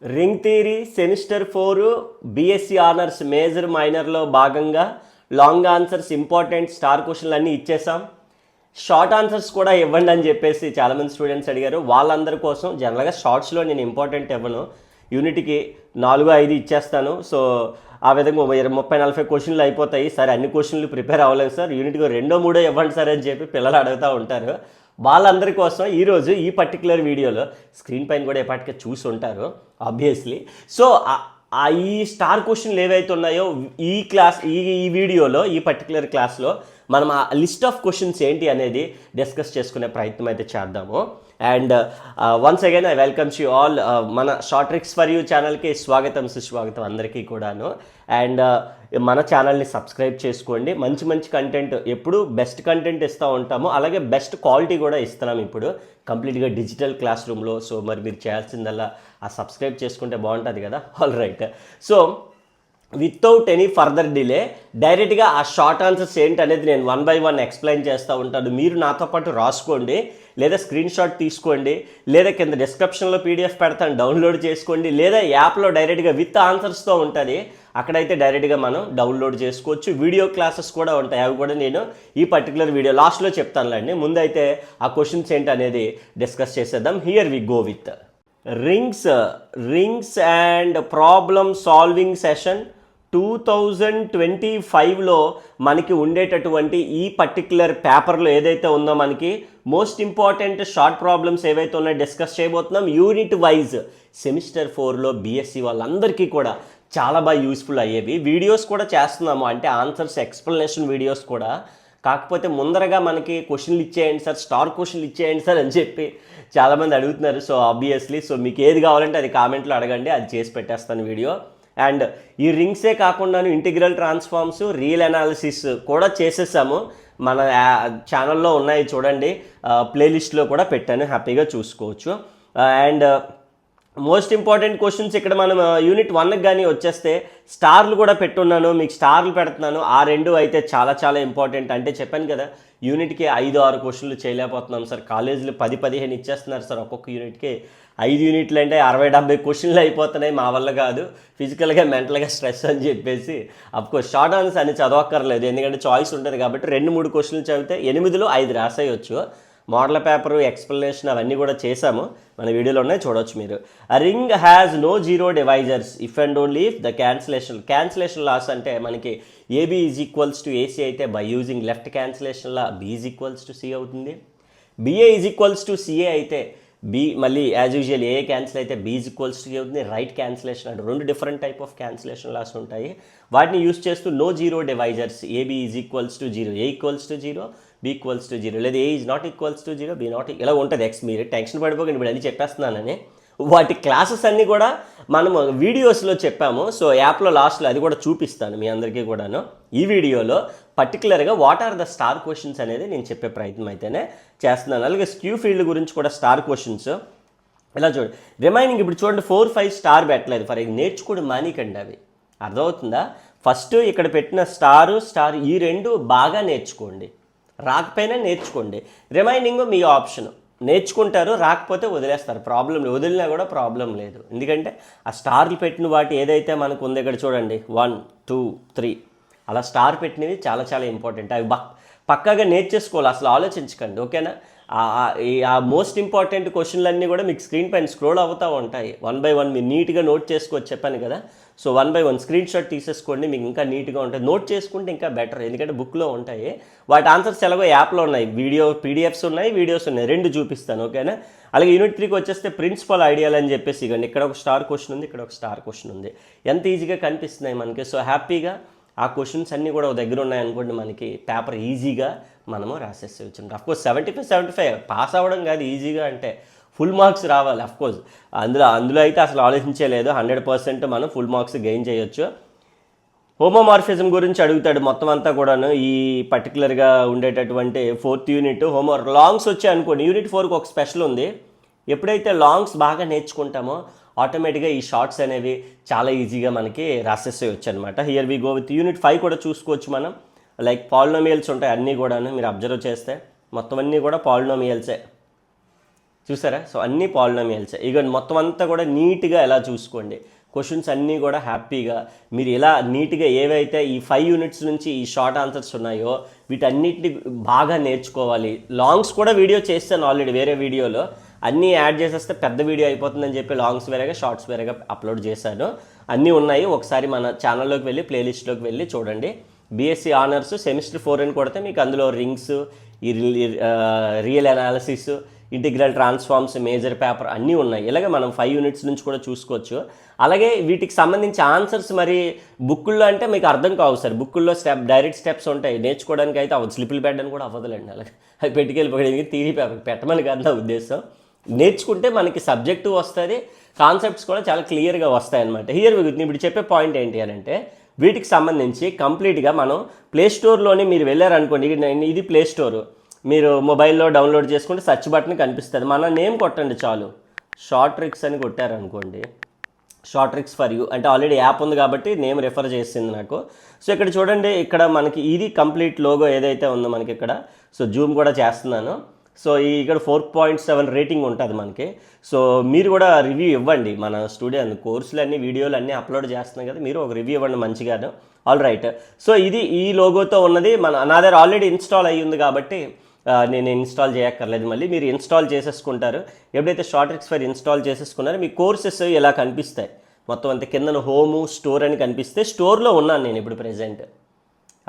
Ring theory semester 4 BSc honours major మైనర్లో భాగంగా long answers important star క్వశ్చన్లు అన్నీ ఇచ్చేసాం. షార్ట్ ఆన్సర్స్ కూడా ఇవ్వండి అని చెప్పేసి చాలామంది స్టూడెంట్స్ అడిగారు. వాళ్ళందరి కోసం జనరల్గా షార్ట్స్లో నేను ఇంపార్టెంట్ ఇవ్వను, యూనిట్కి 4-5 ఇచ్చేస్తాను. సో ఆ విధంగా 30-40 క్వశ్చన్లు అయిపోతాయి. సరే అన్ని క్వశ్చన్లు ప్రిపేర్ అవ్వలేదు సార్, యూనిట్కి 2-3 ఇవ్వండి సార్ అని చెప్పి పిల్లలు అడుగుతూ ఉంటారు. వాళ్ళందరి కోసం ఈరోజు ఈ పర్టికులర్ వీడియోలో స్క్రీన్ పైన కూడా ఎప్పటికే చూసి ఉంటారు ఆబ్వియస్లీ. సో ఈ స్టార్ క్వశ్చన్లు ఏవైతే ఉన్నాయో ఈ వీడియోలో ఈ పర్టికులర్ క్లాస్లో మనం ఆ లిస్ట్ ఆఫ్ క్వశ్చన్స్ ఏంటి అనేది డిస్కస్ చేసుకునే ప్రయత్నం అయితే చేద్దాము. And once again I welcomes you all. మన షార్ట్ ట్రిక్స్ ఫర్ యూ ఛానల్కి స్వాగతం సుస్వాగతం అందరికీ కూడాను. అండ్ మన ఛానల్ని సబ్స్క్రైబ్ చేసుకోండి. మంచి మంచి కంటెంట్, ఎప్పుడు బెస్ట్ కంటెంట్ ఇస్తూ ఉంటాము, అలాగే బెస్ట్ క్వాలిటీ కూడా ఇస్తున్నాం ఇప్పుడు కంప్లీట్గా డిజిటల్ క్లాస్ రూమ్లో. సో మరి మీరు చేయాల్సిందల్లా ఆ సబ్స్క్రైబ్ చేసుకుంటే బాగుంటుంది కదా. All right. So without any further delay డైరెక్ట్గా ఆ షార్ట్ ఆన్సర్స్ ఏంటి అనేది నేను 1 by 1 ఎక్స్ప్లెయిన్ చేస్తూ ఉంటాను. మీరు నాతో పాటు రాసుకోండి, లేదా స్క్రీన్ షాట్ తీసుకోండి, లేదా కింద డిస్క్రిప్షన్లో పీడిఎఫ్ పెడతాను, డౌన్లోడ్ చేసుకోండి, లేదా యాప్లో డైరెక్ట్గా విత్ ఆన్సర్స్తో ఉంటుంది, అక్కడైతే డైరెక్ట్గా మనం డౌన్లోడ్ చేసుకోవచ్చు. వీడియో క్లాసెస్ కూడా ఉంటాయి, అవి కూడా నేను ఈ పర్టికులర్ వీడియో లాస్ట్లో చెప్తానులేండి. ముందైతే ఆ క్వశ్చన్స్ ఏంటి అనేది డిస్కస్ చేసేద్దాం. Here we go with rings and problem solving session 2025లో మనకి ఉండేటటువంటి ఈ పర్టిక్యులర్ పేపర్లో ఏదైతే ఉందో మనకి మోస్ట్ ఇంపార్టెంట్ షార్ట్ ప్రాబ్లమ్స్ ఏవైతే ఉన్నాయో డిస్కస్ చేయబోతున్నాం. యూనిట్ వైజ్ సెమిస్టర్ 4లో బీఎస్సీ వాళ్ళందరికీ కూడా చాలా బాగా యూస్ఫుల్ అయ్యేవి. వీడియోస్ కూడా చేస్తున్నాము, అంటే ఆన్సర్స్ ఎక్స్ప్లెనేషన్ వీడియోస్ కూడా. కాకపోతే ముందరగా మనకి క్వశ్చన్లు ఇచ్చేయండి సార్, స్టార్ క్వశ్చన్లు ఇచ్చేయండి సార్ అని చెప్పి చాలామంది అడుగుతున్నారు. సో ఆబ్వియస్లీ సో మీకు ఏది కావాలంటే అది కామెంట్లో అడగండి, అది చేసి పెట్టేస్తాను వీడియో. అండ్ ఈ రింగ్సే కాకుండా ఇంటిగ్రల్ ట్రాన్స్ఫార్మ్స్, రియల్ అనాలిసిస్ కూడా చేసేసాము. మన ఛానల్లో ఉన్నాయి చూడండి, ప్లేలిస్ట్లో కూడా పెట్టాను, హ్యాపీగా చూసుకోవచ్చు. అండ్ మోస్ట్ ఇంపార్టెంట్ క్వశ్చన్స్ ఇక్కడ మనం యూనిట్ 1కి కానీ వచ్చేస్తే స్టార్లు కూడా పెట్టున్నాను, మీకు స్టార్లు పెడుతున్నాను. ఆ రెండు అయితే చాలా చాలా ఇంపార్టెంట్. అంటే చెప్పాను కదా, యూనిట్కి 5-6 క్వశ్చన్లు చేయలేకపోతున్నాం సార్, కాలేజీలు 10-15 ఇచ్చేస్తున్నారు సార్ ఒక్కొక్క యూనిట్కి. 5 యూనిట్లు అంటే 60-70 క్వశ్చన్లు అయిపోతున్నాయి, మా వల్ల కాదు, ఫిజికల్గా మెంటల్గా స్ట్రెస్ అని చెప్పేసి. అఫ్కోర్స్ షార్ట్ ఆన్సర్స్ అని చదవక్కర్లేదు, ఎందుకంటే చాయిస్ ఉంటుంది కాబట్టి 2-3 క్వశ్చన్లు చదివితే 8లో 5 రాసేయచ్చు. మోడల్ పేపరు, ఎక్స్ప్లెనేషన్ అవన్నీ కూడా చేశాము, మన వీడియోలో ఉన్నాయి, చూడవచ్చు మీరు. A ring has no zero divisors if and only if the cancellation laws అంటే మనకి AB is equals to AC అయితే by using left cancellation law B is equals to C అవుతుంది. BA is equals to CA అయితే B మళ్ళీ as usual A cancel అయితే B is equals to అవుతుంది. Right cancellation అంటే 2 different type of cancellation laws ఉంటాయి, వాటిని use చేస్తూ no zero divisors AB is equals to 0, A equals to 0, B equals to 0, లేదా A is not equals to 0, B not ఇలా ఉంటుంది. మీరు tension పడిపోకండి, ఇప్పుడు అన్నీ చెప్పేస్తున్నానని. వాటి క్లాసెస్ అన్నీ కూడా మనం వీడియోస్లో చెప్పాము. సో యాప్లో లాస్ట్లో అది కూడా చూపిస్తాను మీ అందరికీ కూడాను. ఈ వీడియోలో పర్టికులర్గా what are the star questions అనేది నేను చెప్పే ప్రయత్నం అయితేనే చేస్తున్నాను. అలాగే స్క్యూ ఫీల్డ్ గురించి కూడా స్టార్ క్వశ్చన్స్ ఇలా చూడండి. రిమైనింగ్ ఇప్పుడు చూడండి 4-5 స్టార్ పెట్టలేదు, ఫర్ నేర్చుకోవడం మానికండి, అవి అర్థమవుతుందా. ఫస్ట్ ఇక్కడ పెట్టిన స్టార్ ఈ 2 బాగా నేర్చుకోండి, రాకపోయినా నేర్చుకోండి. రిమైనింగ్ మీ ఆప్షన్, నేర్చుకుంటారు, రాకపోతే వదిలేస్తారు, ప్రాబ్లం లేదు, వదిలినా కూడా ప్రాబ్లం లేదు. ఎందుకంటే ఆ స్టార్లు పెట్టిన వాటి ఏదైతే మనకు ఉంది ఇక్కడ చూడండి 1, 2, 3 అలా స్టార్ పెట్టినవి చాలా చాలా ఇంపార్టెంట్. అవి పక్కాగా నేర్చేసుకోవాలి, అసలు ఆలోచించకండి, ఓకేనా. ఆ మోస్ట్ ఇంపార్టెంట్ క్వశ్చన్లన్నీ కూడా మీకు స్క్రీన్ పైన స్క్రోల్ అవుతూ ఉంటాయి. 1 by 1 మీరు నీట్గా నోట్ చేసుకోవచ్చు, చెప్పాను కదా. సో 1 by 1 స్క్రీన్ షాట్ తీసేసుకోండి, మీకు ఇంకా నీట్గా ఉంటుంది. నోట్ చేసుకుంటే ఇంకా బెటర్, ఎందుకంటే బుక్లో ఉంటాయి. వాటి ఆన్సర్స్ ఎలాగో యాప్లో ఉన్నాయి, పీడిఎఫ్స్ ఉన్నాయి, వీడియోస్ ఉన్నాయి, 2 చూపిస్తాను, ఓకేనా. అలాగే యూనిట్ 3కి వచ్చేస్తే ప్రిన్సిపల్ ఐడియాలు అని చెప్పేసి ఇవ్వండి. ఇక్కడ ఒక స్టార్ క్వశ్చన్ ఉంది, ఇక్కడ ఒక స్టార్ క్వశ్చన్ ఉంది, ఎంత ఈజీగా కనిపిస్తున్నాయి మనకి. సో హ్యాపీగా ఆ క్వశ్చన్స్ అన్నీ కూడా ఒక దగ్గర ఉన్నాయనుకోండి, మనకి పేపర్ ఈజీగా మనము రాసేసేవచ్చు. అఫ్కోర్స్ 75 పాస్ అవ్వడం కాదు ఈజీగా, అంటే ఫుల్ మార్క్స్ రావాలి. అఫ్కోర్స్ అందులో అయితే అసలు ఆలోచించలేదు, 100% మనం ఫుల్ మార్క్స్ గెయిన్ చేయొచ్చు. హోమోమార్ఫిజం గురించి అడుగుతాడు మొత్తం అంతా కూడాను. ఈ పర్టికులర్గా ఉండేటటువంటి 4th యూనిట్ లాంగ్స్ వచ్చాయి అనుకోండి. యూనిట్ 4కి ఒక స్పెషల్ ఉంది, ఎప్పుడైతే లాంగ్స్ బాగా నేర్చుకుంటామో ఆటోమేటిక్గా ఈ షార్ట్స్ అనేవి చాలా ఈజీగా మనకి రాసేసేయచ్చు అనమాట. Here we go with unit 5 కూడా చూసుకోవచ్చు మనం. లైక్ పాలినోమియల్స్ ఉంటాయి అన్నీ కూడాను, మీరు అబ్జర్వ్ చేస్తే మొత్తం అన్నీ కూడా పాలినోమియల్సే. చూసారా? సో అన్నీ పాలినామియల్స్. ఇక మొత్తం అంతా కూడా నీట్గా ఎలా చూసుకోండి. క్వశ్చన్స్ అన్నీ కూడా హ్యాపీగా మీరు ఇలా నీట్గా ఏవైతే ఈ 5 యూనిట్స్ నుంచి ఈ షార్ట్ ఆన్సర్స్ ఉన్నాయో వీటన్నిటిని బాగా నేర్చుకోవాలి. లాంగ్స్ కూడా వీడియో చేస్తాను ఆల్రెడీ వేరే వీడియోలో. అన్నీ యాడ్ చేసేస్తే పెద్ద వీడియో అయిపోతుందని చెప్పి లాంగ్స్ వేరేగా షార్ట్స్ వేరేగా అప్లోడ్ చేశాను. అన్నీ ఉన్నాయి. ఒకసారి మన ఛానల్లోకి వెళ్ళి ప్లేలిస్ట్లోకి వెళ్ళి చూడండి. బీఎస్సీ ఆనర్స్ సెమిస్టర్ 4 అని కొడితే మీకు అందులో రింగ్స్, ఈ real analysis, integral transforms, major paper అన్నీ ఉన్నాయి. ఇలాగే మనం 5 యూనిట్స్ నుంచి కూడా చూసుకోవచ్చు. అలాగే వీటికి సంబంధించి ఆన్సర్స్ మరి బుక్కుల్లో అంటే మీకు అర్థం కావు సార్. బుక్కుల్లో డైరెక్ట్ స్టెప్స్ ఉంటాయి. నేర్చుకోవడానికి అయితే అవ్వదు. స్లిప్లు పెట్టడానికి కూడా అవ్వదులేండి. అలాగే అవి పెట్టుకెళ్ళిపోయడానికి థియరీ పేపర్ పెట్టమని కాదు నా ఉద్దేశం. నేర్చుకుంటే మనకి సబ్జెక్టు వస్తుంది, కాన్సెప్ట్స్ కూడా చాలా క్లియర్గా వస్తాయి అనమాట. హియర్ ఇప్పుడు చెప్పే పాయింట్ ఏంటి అని అంటే వీటికి సంబంధించి కంప్లీట్గా మనం ప్లే స్టోర్లోనే మీరు వెళ్ళారనుకోండి. ఇది ప్లే స్టోరు, మీరు మొబైల్లో డౌన్లోడ్ చేసుకుంటే సెర్చ్ బటన్ కనిపిస్తుంది. మన నేమ్ కొట్టండి చాలు, షార్ట్ ట్రిక్స్ అని కొట్టారనుకోండి. షార్ట్ ట్రిక్స్ ఫర్ యూ అంటే ఆల్రెడీ యాప్ ఉంది కాబట్టి నేమ్ రెఫర్ చేసింది నాకు. సో ఇక్కడ చూడండి, ఇక్కడ మనకి ఇది కంప్లీట్ లోగో ఏదైతే ఉందో మనకి ఇక్కడ. సో జూమ్ కూడా చేస్తున్నాను. సో ఇక్కడ 4.7 రేటింగ్ ఉంటుంది మనకి. సో మీరు కూడా రివ్యూ ఇవ్వండి. మన స్టూడియో కోర్సులు అన్నీ వీడియోలు అన్నీ అప్లోడ్ చేస్తున్నాం కదా, మీరు ఒక రివ్యూ ఇవ్వండి మంచిగాను. All right. సో ఇది ఈ లోగోతో ఉన్నది నా దగ్గర ఆల్రెడీ ఇన్స్టాల్ అయ్యి ఉంది కాబట్టి నేను ఇన్స్టాల్ చేయక్కర్లేదు. మళ్ళీ మీరు ఇన్స్టాల్ చేసేసుకుంటారు. ఎప్పుడైతే షార్ట్ ట్రిక్స్ ఫర్ ఇన్స్టాల్ చేసేసుకున్నారో మీ కోర్సెస్ ఇలా కనిపిస్తాయి. మొత్తం అంతే కిందన హోము స్టోర్ అని కనిపిస్తే స్టోర్లో ఉన్నాను నేను ఇప్పుడు ప్రెజెంట్.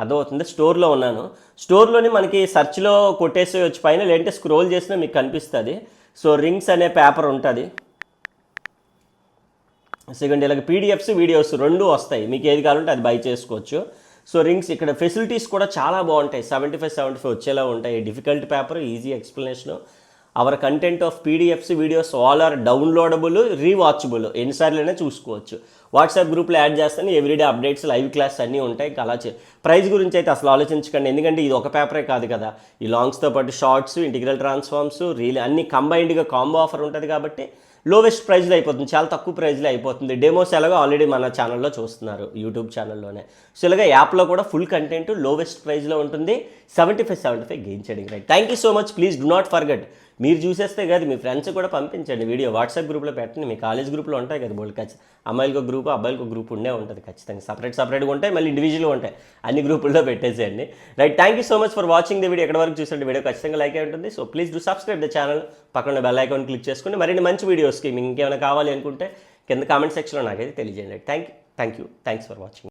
అర్థమవుతుంది, స్టోర్లో ఉన్నాను. స్టోర్లోని మనకి సెర్చ్లో కొట్టేసి వచ్చి పైన లేదంటే స్క్రోల్ చేసినా మీకు కనిపిస్తుంది. సో రింగ్స్ అనే పేపర్ ఉంటుంది. సెకండ్ ఇలాగ పీడిఎఫ్స్ వీడియోస్ రెండు వస్తాయి. మీకు ఏది కావాలంటే అది బై చేసుకోవచ్చు. సో రింగ్స్ ఇక్కడ ఫెసిలిటీస్ కూడా చాలా బాగుంటాయి. 75 వచ్చేలా ఉంటాయి. Difficult paper, easy explanation. Our content of PDFs videos all are downloadable, rewatchable, ఎన్నిసార్లైనా చూసుకోవచ్చు. వాట్సాప్ గ్రూప్లో యాడ్ చేస్తాను. ఎవ్రీడే అప్డేట్స్, లైవ్ క్లాస్ అన్నీ ఉంటాయి. అలా ప్రైస్ గురించి అయితే అసలు ఆలోచించకండి. ఎందుకంటే ఇది ఒక పేపరే కాదు కదా, ఈ లాంగ్స్తో పాటు షార్ట్స్, ఇంటిగ్రల్ ట్రాన్స్ఫార్మ్స్, రీల్ అన్నీ కంబైన్డ్గా కాంబో ఆఫర్ ఉంటుంది కాబట్టి లోవెస్ట్ ప్రైజ్లో అయిపోతుంది. చాలా తక్కువ ప్రైజ్లో అయిపోతుంది. డెమోస్ ఎలాగో ఆల్రెడీ మన ఛానల్లో చూస్తున్నారు, యూట్యూబ్ ఛానల్లోనే. సో ఇలాగా యాప్లో కూడా ఫుల్ కంటెంట్ లోవెస్ట్ ప్రైజ్లో ఉంటుంది. 75 గెయిన్ చేయడానికి right. Thank you so much. Please do not forget. మీరు చూసేస్తే కాదు, మీ ఫ్రెండ్స్ కూడా పంపించండి వీడియో. వాట్సాప్ గ్రూప్లో పెట్టండి. మీ కాలేజ్ గ్రూప్లో ఉంటాయి కదా బోల్డ్ ఖచ్చితంగా. అమ్మాయిలకు ఒక గ్రూప్, అబ్బాయిలకు ఒక గ్రూప్ ఉండే ఉంటుంది ఖచ్చితంగా. సపరేట్గా ఉంటాయి, మళ్ళీ ఇండివిజువల్గా ఉంటాయి. అన్ని గ్రూపుల్లో పెట్టేసేయండి right. Thank you so much for watching the video. ఎక్కడ వరకు చూసే వీడియో ఖచ్చితంగా లైక్ అయి ఉంటుంది. So please do subscribe the channel. పక్కన బెల్ ఐకాన్ క్లిక్ చేసుకోండి. మరిన్ని మంచి వీడియోస్కి మీకు ఇంకేమైనా కావాలి అనుకుంటే కింద కామెంట్ సెక్షన్లో నాకైతే తెలియజేయండి. Thanks for watching.